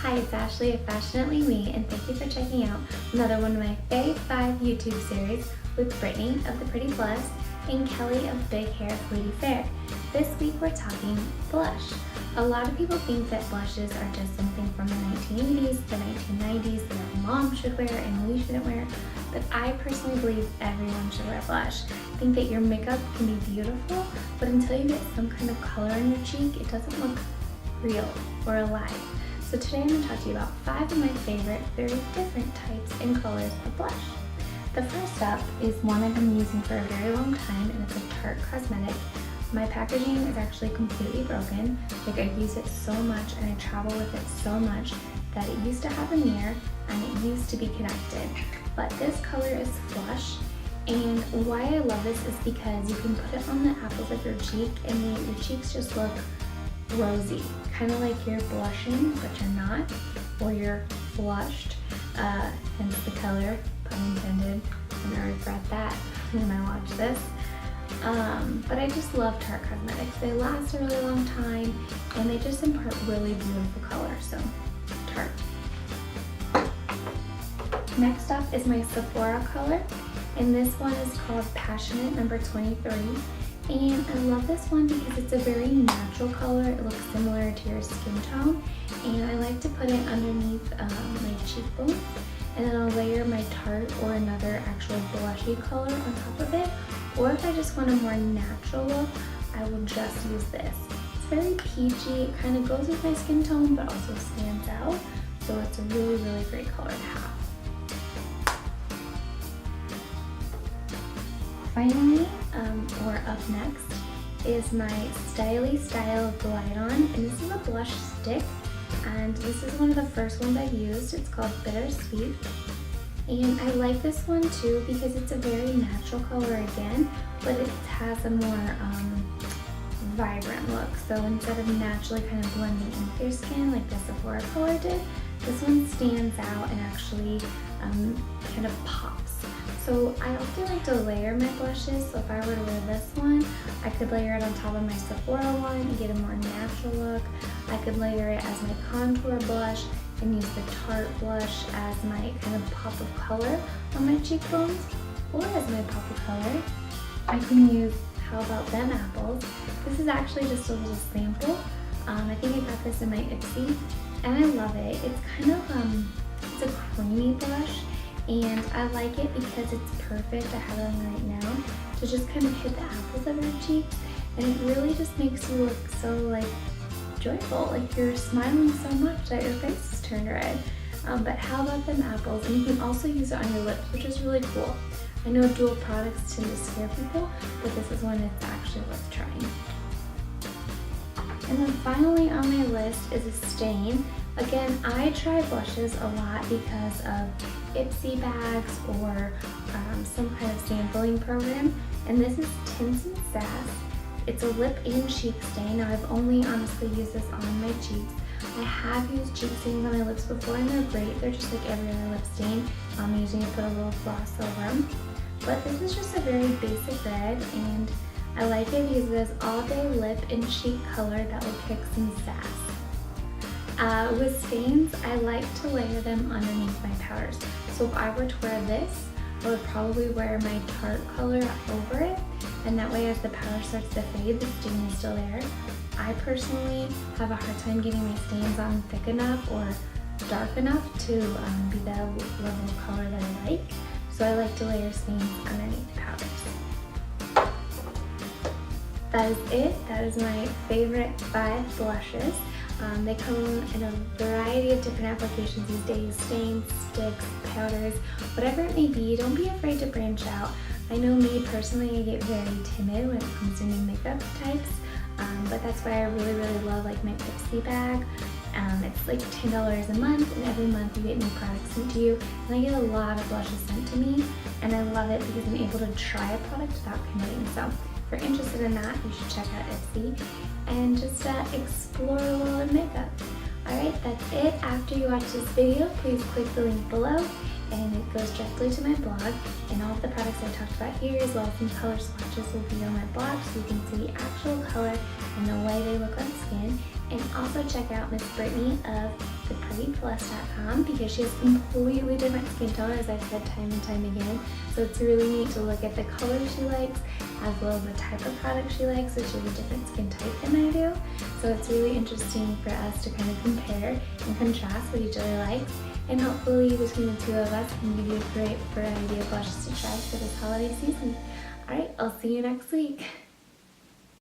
Hi, it's Ashley of Fashionately Me, and thank you for checking out another one of my Fave 5 YouTube series with Brittney of The Pretty Plus and Kelly of Big Hair Fluty Fair. This week we're talking blush. A lot of people think that blushes are just something from the 1980s, the 1990s that our mom should wear and we shouldn't wear, but I personally believe everyone should wear blush. I think that your makeup can be beautiful, but until you get some kind of color on your cheek, it doesn't look real or alive. So today I'm going to talk to you about 5 of my favorite, very different types and colors of blush. The first up is one I've been using for a very long time, and it's a Tarte cosmetic. My packaging is actually completely broken. Like, I use it so much and I travel with it so much that it used to have a mirror and it used to be connected. But this color is Flush, and why I love this is because you can put it on the apples of your cheek and your cheeks just look rosy, kind of like you're blushing but you're not, or you're flushed, hence the color, pun intended. I'm gonna regret that when I watch this. But I just love Tarte cosmetics. They last a really long time and they just impart really beautiful color, so Tarte. Next up is my Sephora color, and this one is called Passionate number 23. And I love this one because it's a very natural color. It looks similar to your skin tone, and I like to put it underneath my cheekbone, and then I'll layer my Tarte or another actual blushy color on top of it. Or if I just want a more natural look, I will just use this. It's very peachy. It kind of goes with my skin tone, but also stands out. So it's a really, really great color to have. Finally, or up next, is my Stili Style Glide-On, and this is a blush stick, and this is one of the first ones I've used. It's called Bittersweet, and I like this one too because it's a very natural color again, but it has a more vibrant look. So instead of naturally kind of blending into your skin like the Sephora color did, this one stands out and actually kind of pops. So I often like to layer my blushes, so if I were to wear this one, I could layer it on top of my Sephora one and get a more natural look. I could layer it as my contour blush and use the Tarte blush as my kind of pop of color on my cheekbones, or as my pop of color, I can use How About Them Apples. This is actually just a little sample. I think I got this in my Ipsy, and I love it. It's kind of, it's a creamy blush, and I like it because it's perfect. I have it on right now to just kind of hit the apples of your cheeks, and it really just makes you look so like joyful, like you're smiling so much that your face is turned red. But How About Them Apples, and you can also use it on your lips, which is really cool. I know dual products tend to scare people, but this is one that's actually worth trying. And then finally on my list is a stain. Again, I try blushes a lot because of Ipsy bags or some kind of sampling program, and this is Tints and Sass. It's a lip and cheek stain. Now, I've only honestly used this on my cheeks. I have used cheek stains on my lips before, and they're great. They're just like every other lip stain. I'm usually put a little gloss over them. But this is just a very basic red, and I like it because it has all-day lip and cheek color that will kick some sass. With stains, I like to layer them underneath my powders. So if I were to wear this, I would probably wear my Tarte color over it, and that way as the powder starts to fade, the stain is still there. I personally have a hard time getting my stains on thick enough or dark enough to be the level of color that I like. So I like to layer stains underneath the powders. That is it. That is my favorite 5 blushes. They come in a variety of different applications these days: stains, sticks, powders, whatever it may be. Don't be afraid to branch out. I know me personally, I get very timid when it comes to new makeup types, but that's why I really, really love like my Ipsy bag. It's like $10 a month, and every month you get new products sent to you, and I get a lot of blushes sent to me, and I love it because I'm able to try a product without committing. So if you're interested in that, you should check out Ipsy and just explore a world of makeup. Alright, that's it. After you watch this video, please click the link below, and it goes directly to my blog, and all of the products I talked about here, as well as some color swatches, will be on my blog so you can see the actual color and the way they look on skin. And also check out Miss Brittney of theprettyplus.com because she has completely different skin tone, as I've said time and time again. So it's really neat to look at the color she likes as well as the type of product she likes. So she has a different skin type than I do. So it's really interesting for us to kind of compare and contrast what each other likes. And hopefully between the two of us can give you a great variety of blushes to try for this holiday season. Alright, I'll see you next week.